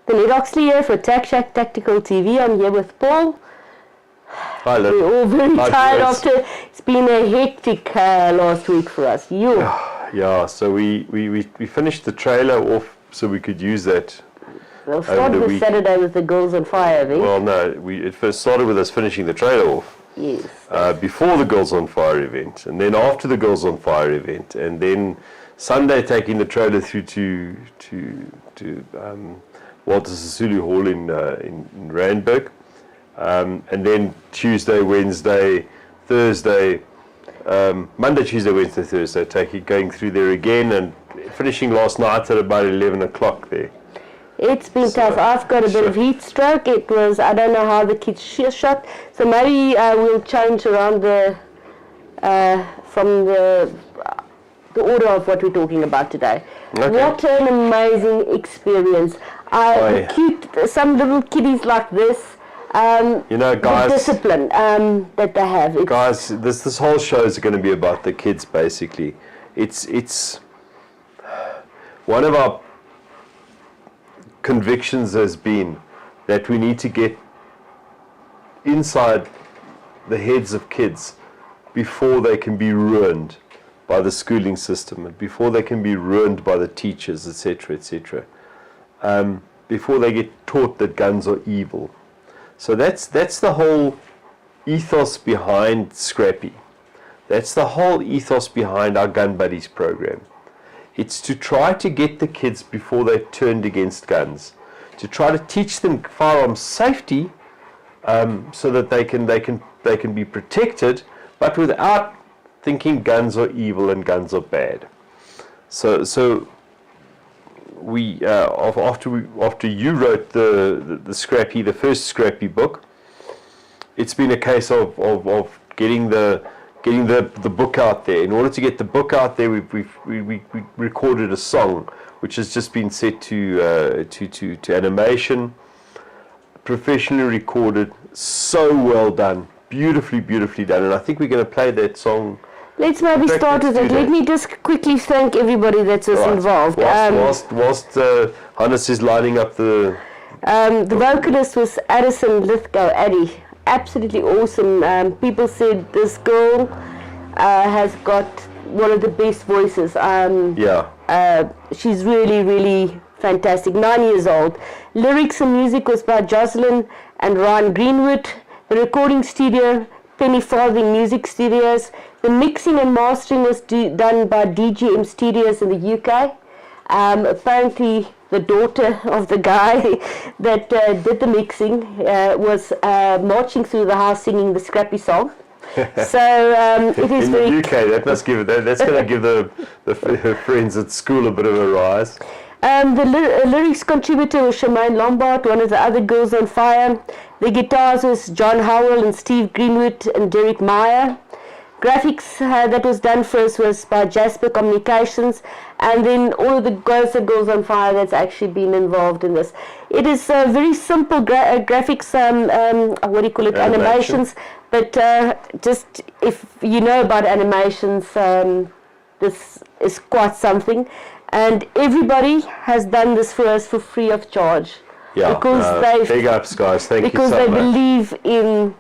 Colette Oxley here for Tack Shack Tactical TV. I'm here with Paul. Hi, Lynn. We're all very tired Grace. after it's been a hectic last week for us. You? Yeah, so we finished the trailer off so we could use that. We'll start with Saturday with the Girls on Fire event. Well, no, it first started with us finishing the trailer off. Yes. Before the Girls on Fire event, and then after the Girls on Fire event, and then Sunday taking the trailer through to Walter Sisulu Hall in Randburg, and then Tuesday, Wednesday, Thursday, Monday, Tuesday, Wednesday, Thursday, going through there again, and finishing last night at about 11 o'clock there. It's been tough. I've got a bit of heat stroke. It was, I don't know how the kids shot, so maybe we'll change around from the order of what we're talking about today. Okay. What an amazing experience. Some little kiddies like this, you know, guys, the discipline that they have. Guys, this whole show is going to be about the kids, basically. It's one of our convictions has been that we need to get inside the heads of kids before they can be ruined by the schooling system, and before they can be ruined by the teachers, etc., etc. Before they get taught that guns are evil. So that's the whole ethos behind Scrappy. That's the whole ethos behind our Gun Buddies program. It's to try to get the kids before they're turned against guns, to try to teach them firearm safety, so that they can be protected, but without thinking guns are evil and guns are bad. So we after you wrote the Scrappy, the first Scrappy book, it's been a case of getting the book out there. In order to get the book out there, we recorded a song which has just been set to animation, professionally recorded, so well done, beautifully done, and I think we're going to play that song. Let's maybe start with it. Let me just quickly thank everybody that was involved. Whilst Hannes is lining up the vocalist was Addison Lithgow, Addie. Absolutely awesome. People said this girl has got one of the best voices. She's really fantastic. 9 years old. Lyrics and music was by Jocelyn and Ryan Greenwood. The recording studio, Penny Farthing Music Studios. The mixing and mastering was done by DGM Studios in the UK. Apparently the daughter of the guy that did the mixing was marching through the house singing the Scrappy song. So it is in very the UK. That's going to give her friends at school a bit of a rise. The lyrics contributor was Shemaine Lombard, one of the other Girls on Fire. The guitars was John Howell and Steve Greenwood and Derek Meyer. Graphics that was done first was by Jasper Communications, and then all of the GOSA Girls on Fire that's actually been involved in this. It is very simple graphics, what do you call it, animations, but just if you know about animations, this is quite something. And everybody has done this for us for free of charge. Yeah, because big ups, guys. Thank you so much. Because they believe in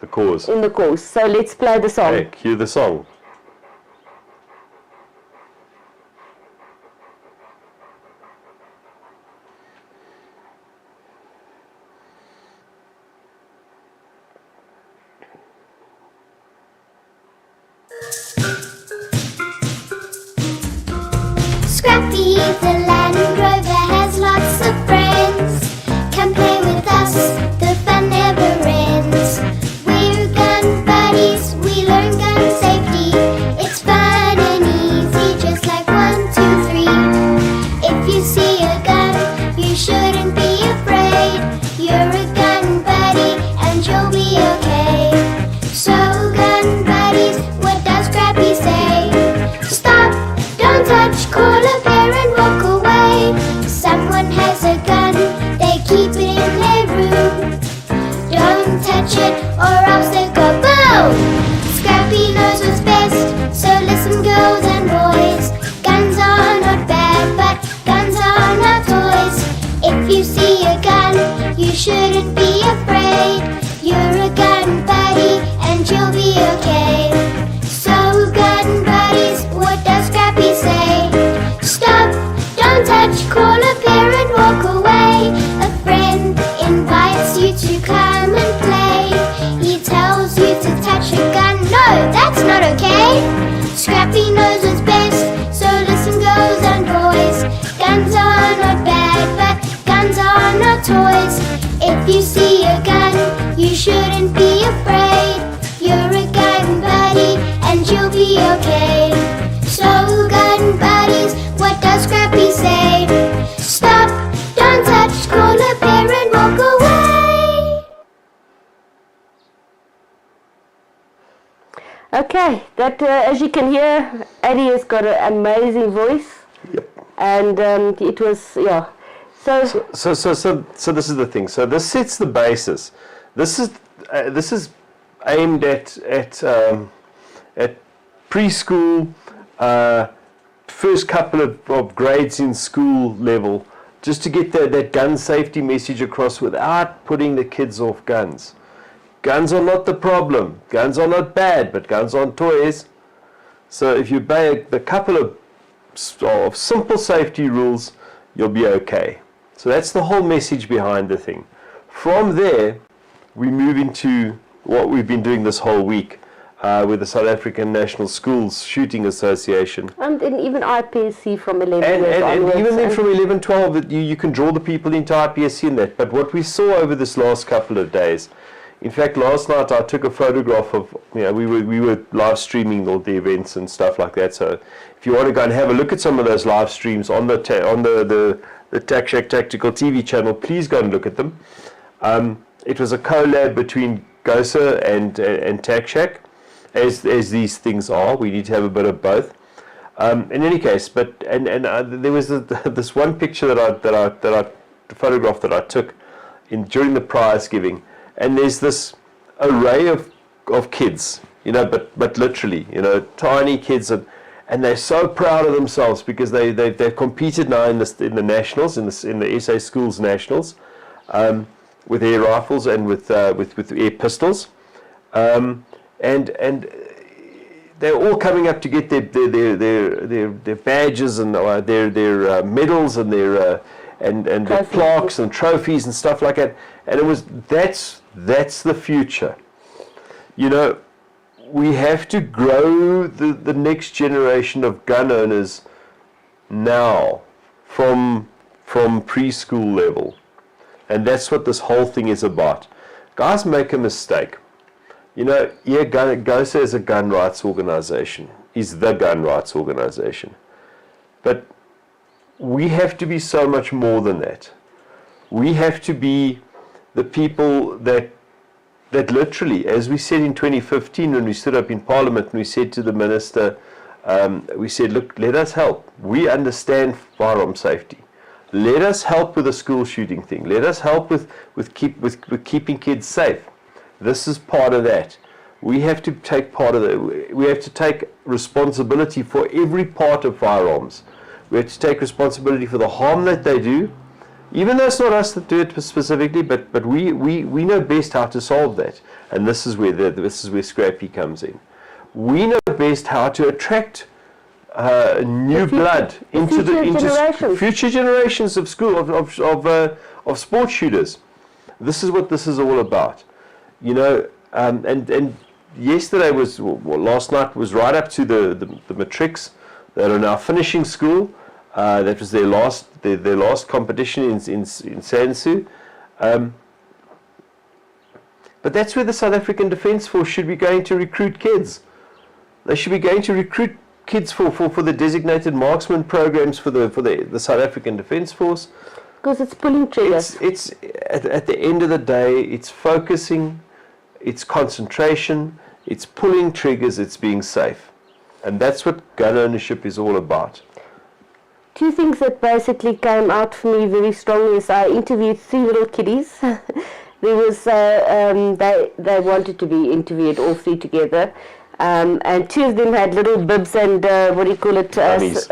the cause. In the cause. So let's play the song. Okay, cue the song. Scrappy the Land Rover has lots of friends. Come play with us, the fun never ends. We're gun buddies, we learn gun safety. It's fun and easy, just like 1, 2, 3. If you see a gun, you shouldn't be afraid. You're a gun buddy and you'll be okay. So gun buddies, what does Scrappy say? Stop, don't touch, call a parent, walk away. Someone has a gun, they keep it in their room. Don't touch it or else they go boom. Scrappy knows what's best, so listen girls and boys. Guns are not bad, but guns are not toys. If you see a a gun. No, that's not okay. Scrappy knows what's best, so listen girls and boys. Guns are not bad, but guns are not toys. If you see a gun, you shouldn't be afraid. You're a gun buddy and you'll be okay. So gun buddies, what does Scrappy say? Stop, don't touch, call a parent, walk away. Okay, that as you can hear, Addie has got an amazing voice. Yep. And it was, yeah. So this is the thing. So this sets the basis. This is aimed at preschool, first couple of grades in school level, just to get that gun safety message across without putting the kids off guns. Guns are not the problem. Guns are not bad, but guns aren't toys. So if you obey a couple of simple safety rules, you'll be okay. So that's the whole message behind the thing. From there, we move into what we've been doing this whole week with the South African National Schools Shooting Association. and even IPSC from 11 And onwards. even then from 11, 12, you can draw the people into IPSC and that. But what we saw over this last couple of days, in fact, last night I took a photograph of, we were live streaming all the events and stuff like that. So if you want to go and have a look at some of those live streams on the Tac Shack Tactical TV channel, please go and look at them. It was a collab between GOSA and Tac Shack, as these things are. We need to have a bit of both. In any case, there was this one picture photograph that I took during the prize giving, and there's this array of kids, but literally, tiny kids, and they're so proud of themselves because they've competed now in the nationals, in the SA Schools Nationals, with air rifles and with air pistols, and they're all coming up to get their badges and their medals and their plaques and trophies and stuff like that. And that's the future. We have to grow the next generation of gun owners now from preschool level. And that's what this whole thing is about. Guys make a mistake. GOSA is a gun rights organization, is the gun rights organization. But we have to be so much more than that. We have to be the people that literally, as we said in 2015 when we stood up in Parliament and we said to the Minister, we said, look, let us help. We understand firearm safety. Let us help with the school shooting thing. Let us help with keeping kids safe. This is part of that. We have to take part of that. We have to take responsibility for every part of firearms. We have to take responsibility for the harm that they do, even though it's not us that do it specifically, but we know best how to solve that. And this is where Scrappy comes in. We know best how to attract new blood into future generations of school of sports shooters. This is what this is all about. And yesterday last night was right up to the matrics that are now finishing school. That was their last competition in SANSSU. But that's where the South African Defence Force should be going to recruit kids. They should be going to recruit kids for the designated marksman programs for the South African Defence Force. Because it's pulling triggers. It's at the end of the day, it's focusing, it's concentration, it's pulling triggers, it's being safe. And that's what gun ownership is all about. Two things that basically came out for me very strongly is I interviewed 3 little kiddies. There was they wanted to be interviewed, all 3 together, and 2 of them had little bibs and Dummies.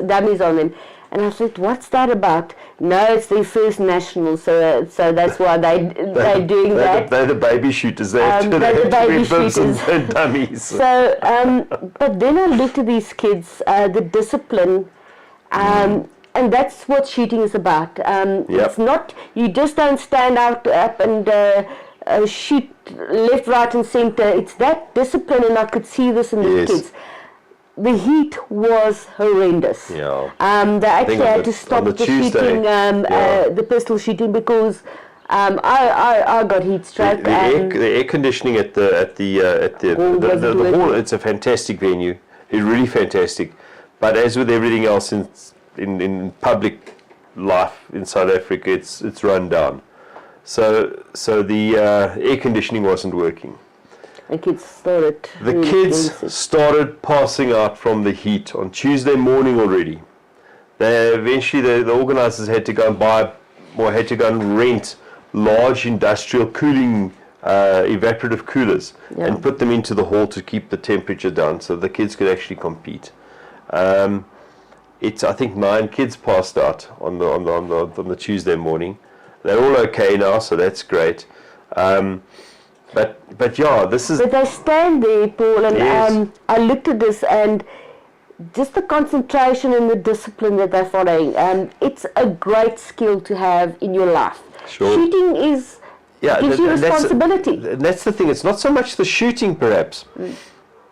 Dummies on them. And I said, "What's that about?" No, it's their first national, so that's why they're doing that. They're the baby shooters. They're the baby shooters. And dummies. So, but then I looked at these kids, the discipline, and that's what shooting is about. It's not, you just don't stand up and shoot left, right, and center. It's that discipline, and I could see this in the Yes. kids. The heat was horrendous. Yeah. They actually on had the- to stop on the the Tuesday, shooting, the pistol shooting, because I got heat stroke. The air conditioning at the hall, it's a fantastic venue. It's really fantastic. But as with everything else in public life in South Africa, it's run down. So the air conditioning wasn't working. The kids started. The really kids getting sick. started passing out from the heat on Tuesday morning already. Eventually the organisers had to go and buy, or had to go and rent large industrial cooling evaporative coolers and put them into the hall to keep the temperature down so the kids could actually compete. I think 9 kids passed out on the Tuesday morning. They're all okay now, so that's great. But yeah, this is. But they stand there, Paul, and Yes. I looked at this, and just the concentration and the discipline that they're following. It's a great skill to have in your life. Sure. Shooting gives you responsibility. That's the thing. It's not so much the shooting, perhaps,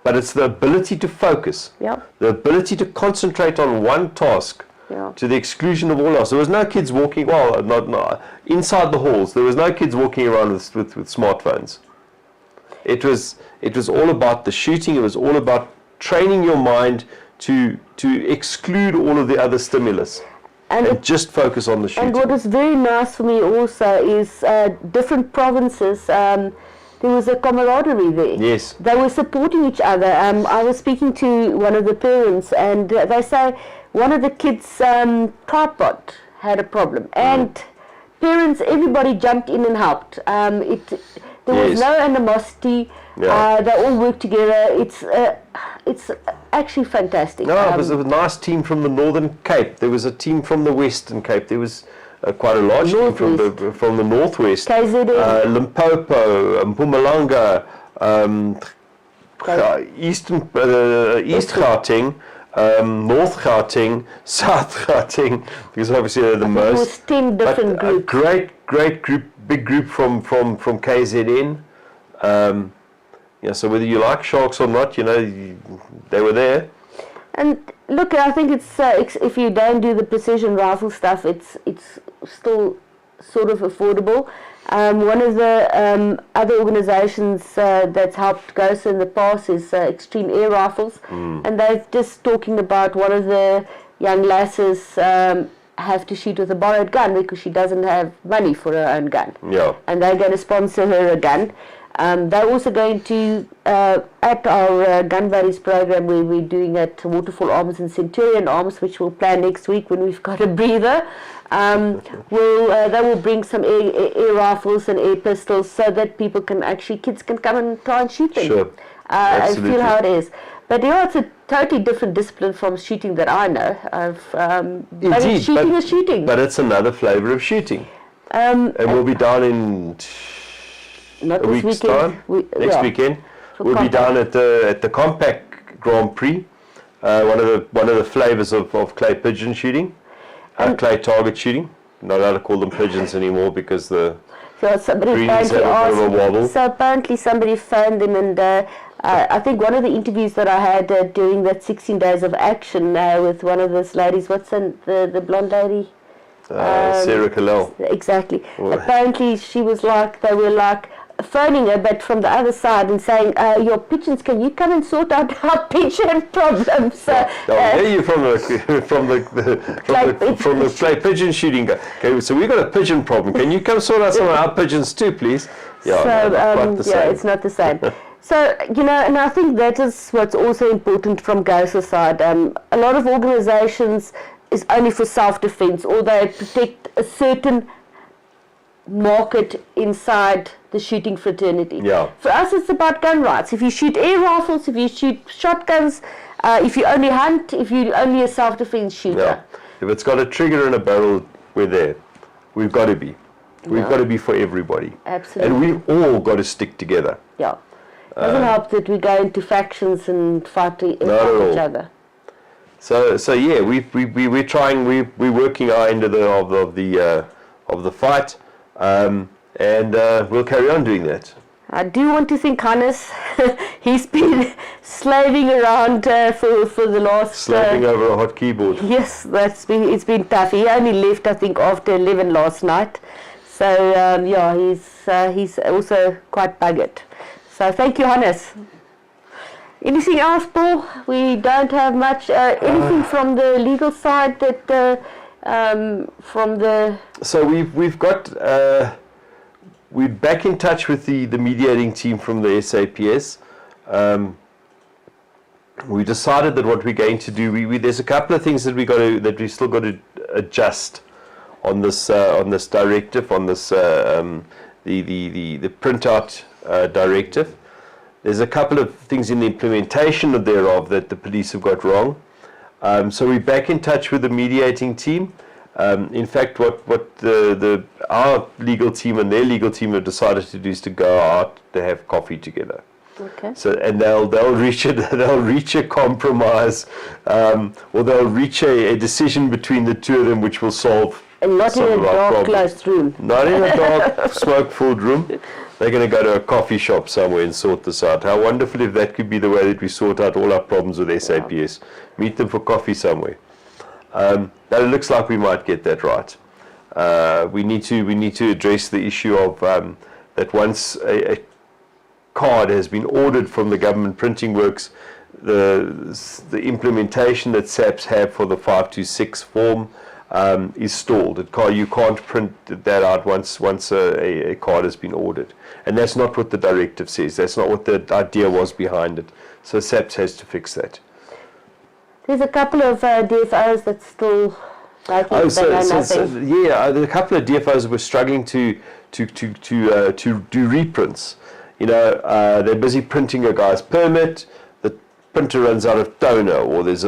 but it's the ability to focus. Yeah. The ability to concentrate on one task. Yeah. To the exclusion of all else. There was no kids walking, not inside the halls. There was no kids walking around with smartphones. It was all about the shooting. It was all about training your mind to exclude all of the other stimulus and just focus on the shooting. And what was very nice for me also is different provinces. There was a camaraderie there. Yes. They were supporting each other. I was speaking to one of the parents, and they say one of the kids' tripod had a problem, and parents, everybody jumped in and helped. There was no animosity. Yeah. They all worked together. It's actually fantastic. No, it was a nice team from the Northern Cape. There was a team from the Western Cape. There was quite a large team from the Northwest. KZN. Limpopo, Mpumalanga, East Gauteng, North Gauteng, South Gauteng, because obviously they're the most. It was 10 different but groups. A great group, big group from KZN. So whether you like sharks or not, they were there. And look, I think it's if you don't do the precision rifle stuff, it's still sort of affordable. One of the other organisations that's helped GOSA in the past is Extreme Air Rifles, and they're just talking about one of the young lasses have to shoot with a borrowed gun because she doesn't have money for her own gun. Yeah. And they're going to sponsor her a gun. They're also going to, at our Gun Buddies program, where we're doing at Waterfall Arms and Centurion Arms, which we'll plan next week when we've got a breather, they will bring some air rifles and air pistols so that kids can come and try and shoot them. Sure. And feel how it is. But it's a totally different discipline from shooting that I know. Indeed, shooting is shooting. But it's another flavour of shooting. And we'll be down in not a this week's weekend. time. Next weekend. We'll be down at the Compact Grand Prix. One of the flavours of clay pigeon shooting. Clay target shooting. Not allowed to call them pigeons anymore because the somebody greens have a bit of a wobble. So apparently somebody phoned them, and I think one of the interviews that I had during that 16 days of action with one of those ladies, what's the blonde lady? Sarah Kalel. Exactly. Apparently they were phoning her, but from the other side, and saying, your pigeons, can you come and sort out our pigeon problems? I'll hear you from the clay pigeon shooting. Okay, so we've got a pigeon problem. Can you come sort out some of our pigeons too, please? It's not the same. So, and I think that is what's also important from GOSA side. A lot of organizations is only for self-defense, or they protect a certain market inside the shooting fraternity. Yeah. For us, it's about gun rights. If you shoot air rifles, if you shoot shotguns, if you only hunt, if you're only a self-defense shooter. Yeah. If it's got a trigger and a barrel, we're there. We've got to be. We've got to be for everybody. Absolutely. And we've all got to stick together. Yeah. Doesn't help that we go into factions and fight each other. So yeah, we're trying. We're working our end of the fight. and we'll carry on doing that. I do want to thank Hannes. He's been slaving around for the last... Slapping over a hot keyboard. Yes, it's been tough. He only left, I think, after 11 last night. So, yeah, he's also quite buggered. So, thank you, Hannes. Anything else, Paul? We don't have much. Anything from the legal side that... from the... So, we've got... we're back in touch with the mediating team from the SAPS. We decided that what we're going to do, there's a couple of things that we still got to adjust on this directive, on this the printout directive. There's a couple of things in the implementation thereof that the police have got wrong. So we're back in touch with the mediating team. In fact, what our legal team and their legal team have decided to do is to go out to have coffee together. Okay. So, and they'll reach a compromise, or they'll reach a decision between the two of them, which will solve. And not in a dark, closed room. Not in a dark, smoke-filled room. They're going to go to a coffee shop somewhere and sort this out. How wonderful if that could be the way that we sort out all our problems with SAPS. Meet them for coffee somewhere. But it looks like we might get that right. We need to address the issue of that once a card has been ordered from the government printing works, the implementation that SAPS have for the 526 form is stalled. You can't print that out once a card has been ordered, and that's not what the directive says. That's not what the idea was behind it. So SAPS has to fix that. There's a couple of DFOs that still yeah, there are a couple of DFOs that were struggling to do reprints. You know, they're busy printing a guy's permit. The printer runs out of toner, or there's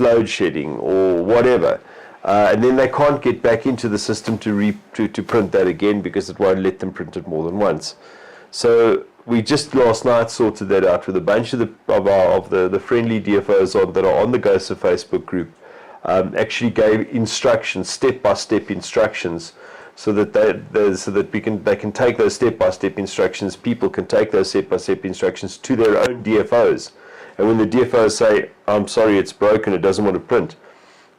load shedding, or whatever, and then they can't get back into the system to print that again because it won't let them print it more than once. So we just last night sorted that out with a bunch of the friendly DFOs that are on the GOSA Facebook group. Actually gave instructions, step-by-step instructions, so that they can take those step-by-step instructions. People can take those step-by-step instructions to their own DFOs, and when the DFOs say, "I'm sorry, it's broken, it doesn't want to print,"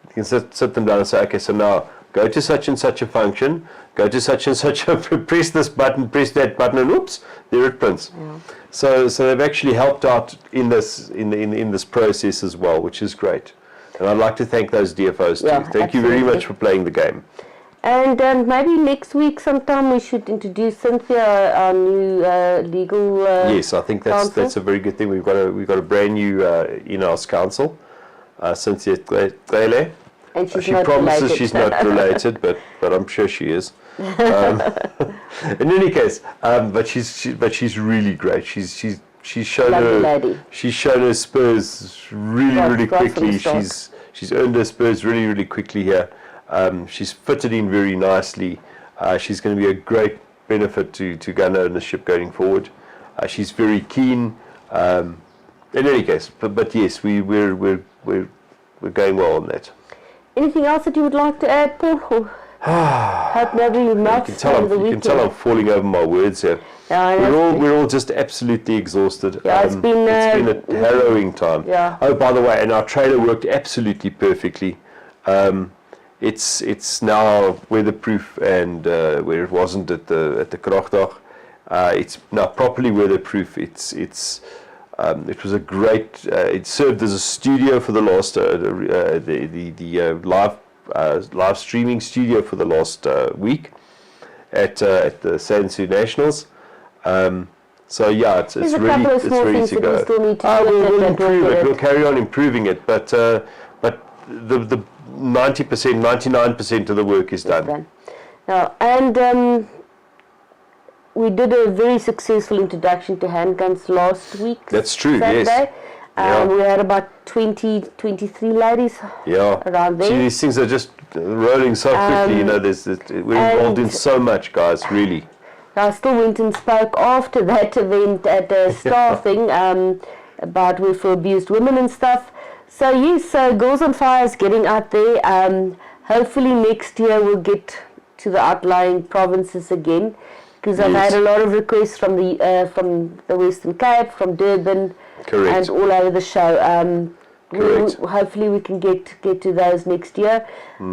you can sit them down and say, "Okay, so now go to such and such a function, go to such and such a press this button, press that button, and oops, there it prints." Yeah. So they've actually helped out in this process as well, which is great. And I'd like to thank those DFOs too. Thank you very much for playing the game. And maybe next week sometime we should introduce Cynthia, our new legal yes, I think that's a very good thing. We've got a brand new in-house counsel, Cynthia Klele. And she promises related. She's not related, but I'm sure she is. In any case, but she's really great. She's shown her spurs really quickly. She's earned her spurs really quickly here. She's fitted in very nicely. She's going to be a great benefit to gun ownership going forward. She's very keen. In any case, but yes, we're going well on that. Anything else that you would like to add, Paul? Hope nobody melts over the weekend. You can tell I'm falling over my words here. Yeah, we're all just absolutely exhausted. Yeah, it's been a harrowing time. Yeah. Oh, by the way, and our trailer worked absolutely perfectly. It's now weatherproof, and where it wasn't at the Kragdag, it's now properly weatherproof. It was a great. It served as a studio for the last live streaming studio for the last week at the SANSSU Nationals. So yeah, it's ready to go. We'll improve it. We'll carry on improving it, but the 99% of the work is done. Now, and we did a very successful introduction to handguns last week. That's true. Saturday. Yes. We had about 23 ladies around there. See, these things are just rolling so quickly. We're involved in so much, guys. Really. I still went and spoke after that event at the staffing about for abused women and stuff. So yes, Girls on Fire is getting out there. Hopefully next year we'll get to the outlying provinces again, because I've Yes. had a lot of requests from the Western Cape, from Durban, Correct. and all over the show. Correct. Hopefully we can get to those next year.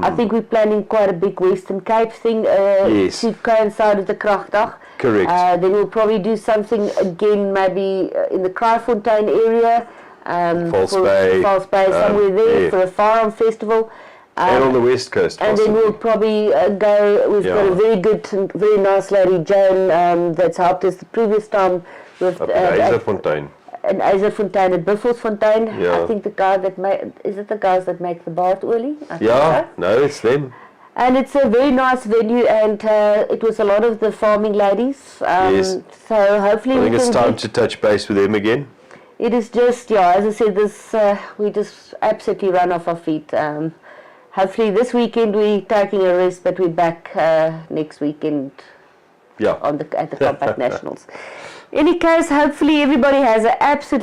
I think we're planning quite a big Western Cape thing Yes. to coincide with the Kragdag. Correct. Then we'll probably do something again, maybe in the Kraaifontein area. False for Bay. False Bay, somewhere there yeah. for a firearm festival. And on the West Coast, And possibly. then we'll probably go. We've got a very good and very nice lady, Joan, that's helped us the previous time with Up in Eiserfontein. an Eiserfontein at Buffelsfontein. Yeah. I think the guy that is it the guys that make the bath olie? I think Yeah, so. no, it's them. And it's a very nice venue, and it was a lot of the farming ladies. Yes. So hopefully I think we it's can time get, to touch base with them again. it is just, yeah, as I said, this we just absolutely run off our feet. Hopefully this weekend we're taking a rest, but we're back next weekend Yeah. at the Compact Nationals. In any case, hopefully everybody has an absolutely